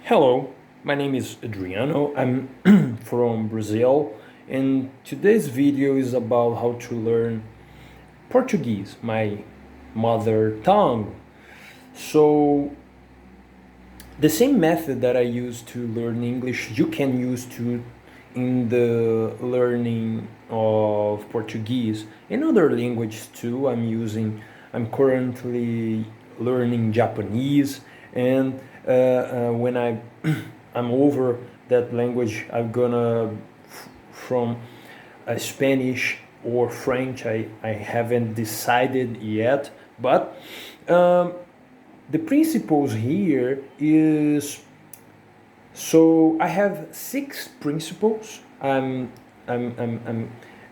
Hello, my name is Adriano. I'm from Brazil, and today's video is about how to learn Portuguese, my mother tongue. So, the same method that I use to learn English, you can use to in the learning of Portuguese and other languages too. I'm currently learning Japanese, and when I'm over that language, I'm gonna from Spanish or French. I haven't decided yet, but um, the principles here is, so I have 6 principles. I'm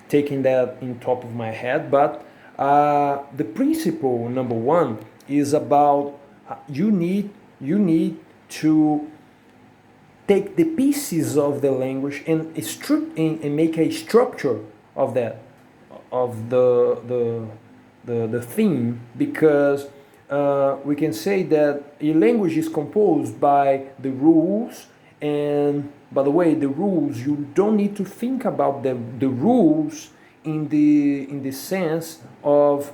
taking that in top of my head, but the principle number 1 is about you need to take the pieces of the language and make a structure of that, of the theme, because we can say that a language is composed by the rules. And by the way, the rules, you don't need to think about the rules in the sense of,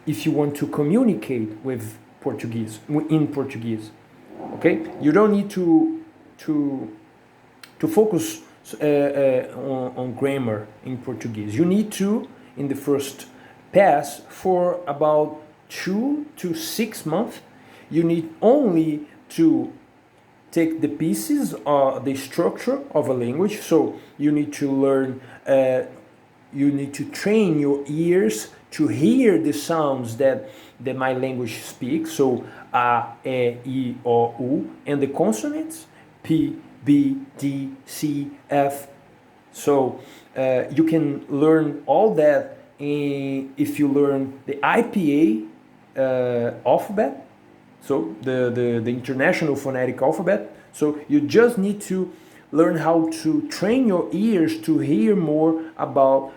if you want to communicate with Portuguese, in Portuguese, okay? You don't need to focus on grammar in Portuguese. You need to, in the first pass, for about 2 to 6 months, you need only to take the pieces, the structure of a language. So you need to learn, you need to train your ears to hear the sounds that my language speaks. So A, E, I, O, U, and the consonants P, B, D, C, F. So you can learn all that if you learn the IPA alphabet, so the International Phonetic Alphabet. So you just need to learn how to train your ears to hear more about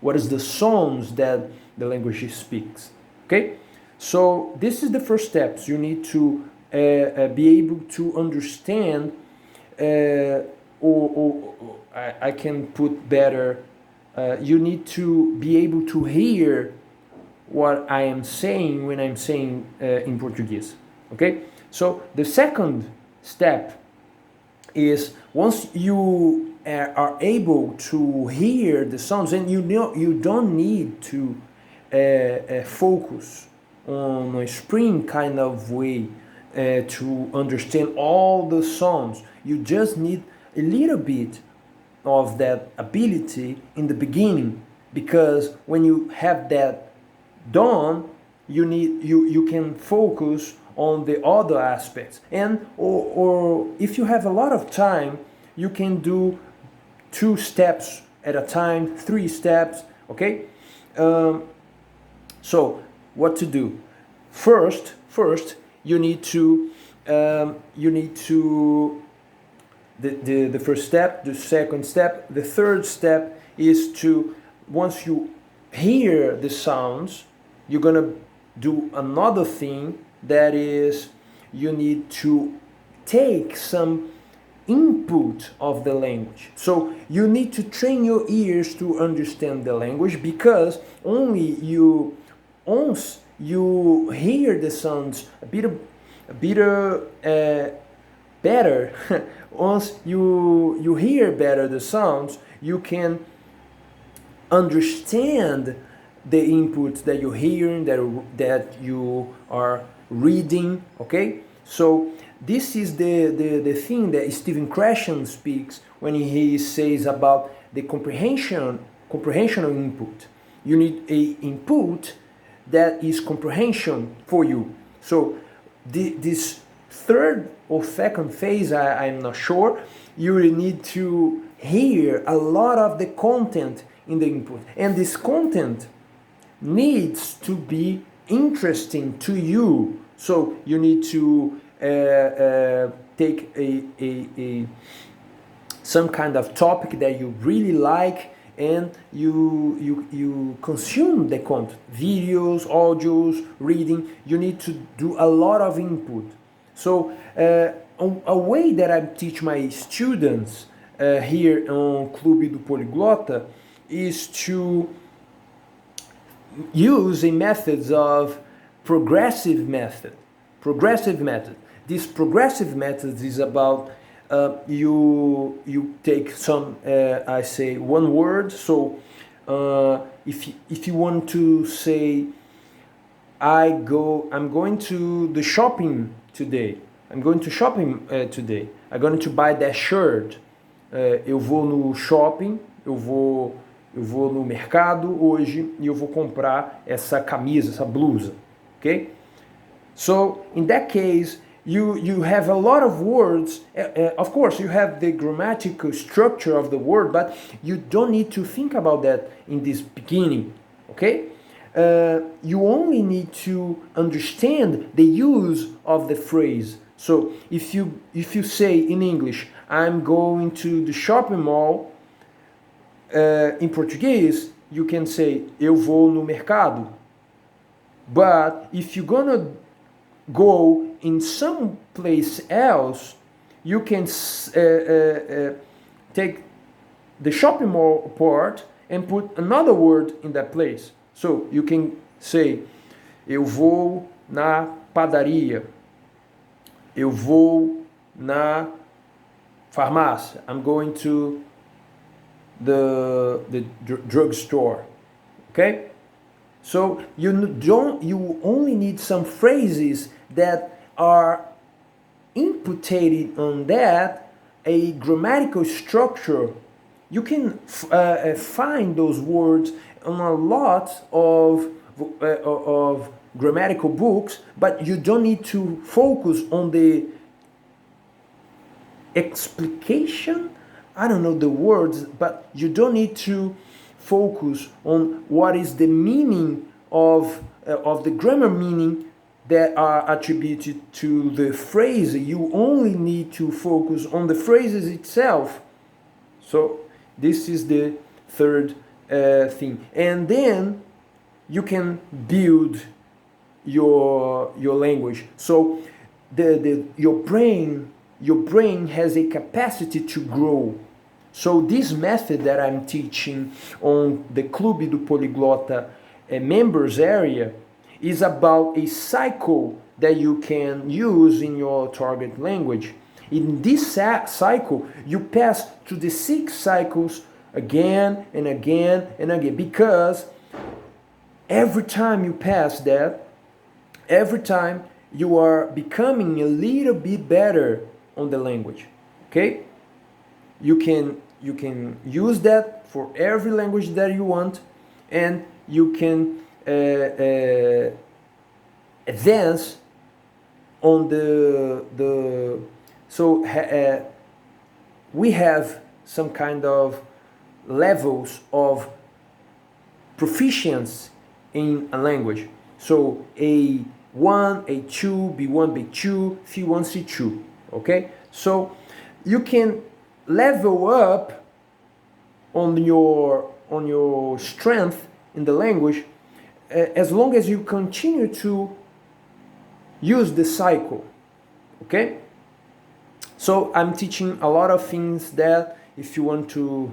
what is the sounds that the language speaks. Okay, so this is the first steps. You need to be able to understand, or I can put better. You need to be able to hear what I am saying when I'm saying in Portuguese. Okay, so the second step is, once you are able to hear the sounds, and you don't need to focus on a sprint kind of way to understand all the sounds. You just need a little bit of that ability in the beginning, because when you have that done, you can focus on the other aspects. And or if you have a lot of time, you can do 2 steps at a time, 3 steps. Okay, so what to do? First you need to the first step, the second step, the third step is to, once you hear the sounds, you're gonna do another thing, that is, you need to take some input of the language. So you need to train your ears to understand the language, because only once you hear the sounds a bit better, once you hear better the sounds, you can understand the input that you're hearing, that you are reading. Okay, so this is the thing that Stephen Krashen speaks when he says about the comprehension of input. You need a input that is comprehension for you. So this third or second phase, I'm not sure, you will need to hear a lot of the content in the input, and this content needs to be interesting to you. So you need to take some kind of topic that you really like, and you consume the content, videos, audios, reading. You need to do a lot of input. So a way that I teach my students here on Clube do Poliglota is to use a method of progressive method. Progressive method. This progressive method is about you take some I say one word. So if you want to say I'm going to the shopping today. I'm going to shopping today. I'm going to buy that shirt. Eu vou no shopping, eu vou no mercado hoje e eu vou comprar essa camisa, essa blusa, okay? So in that case, you have a lot of words. Of course, you have the grammatical structure of the word, but you don't need to think about that in this beginning, okay? You only need to understand the use of the phrase. So if you say in English, I'm going to the shopping mall, in Portuguese, you can say, eu vou no mercado. But if you're gonna go in some place else, you can take the shopping mall part and put another word in that place. So you can say, eu vou na padaria. Eu vou na farmácia. I'm going to the drugstore. Okay? So you only need some phrases that are inputted on that, a grammatical structure. You can find those words on a lot of grammatical books, but you don't need to focus on the explication. I don't know the words, but you don't need to focus on what is the meaning of the grammar meaning that are attributed to the phrase. You only need to focus on the phrases itself. So this is the third thing, and then you can build your language. So your brain has a capacity to grow. So this method that I'm teaching on the Clube do Poliglota members area is about a cycle that you can use in your target language. In this cycle, you pass through the 6 cycles again and again and again, because every time you pass that, every time you are becoming a little bit better on the language. Okay? You can use that for every language that you want, and you can advance on the so we have some kind of levels of proficiency in a language. So A1, A2, B1, B2, C1, C2. Okay? So you can level up on your strength in the language as long as you continue to use the cycle. Okay? So I'm teaching a lot of things that if you want to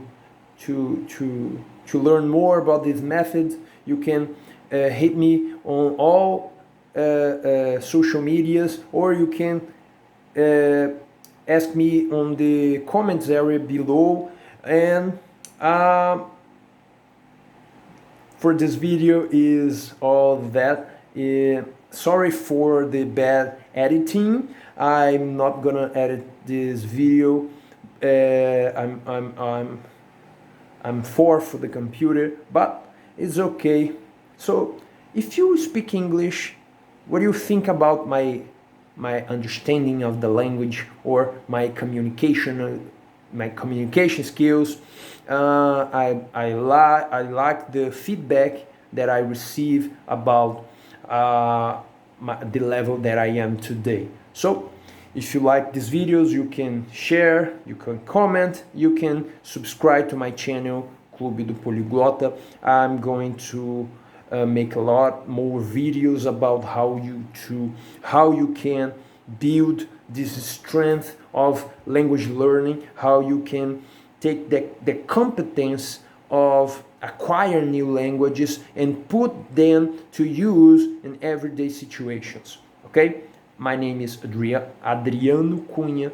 learn more about these methods, you can hit me on all social medias, or you can ask me on the comments area below. And for this video is all that. Sorry for the bad editing. I'm not gonna edit this video. I'm for the computer, but it's okay. So if you speak English, what do you think about my understanding of the language, or my communication skills? I like the feedback that I receive about the level that I am today. So if you like these videos, you can share, you can comment, you can subscribe to my channel, Clube do Poliglota. I'm going to make a lot more videos about how you can build this strength of language learning, how you can take the competence of acquire new languages and put them to use in everyday situations. Okay? My name is Adriano Cunha,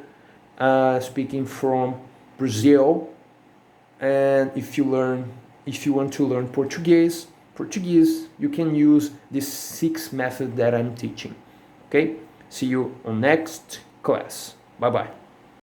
speaking from Brazil. And if you want to learn Portuguese, you can use this 6 method that I'm teaching. Okay? See you on next class. Bye bye.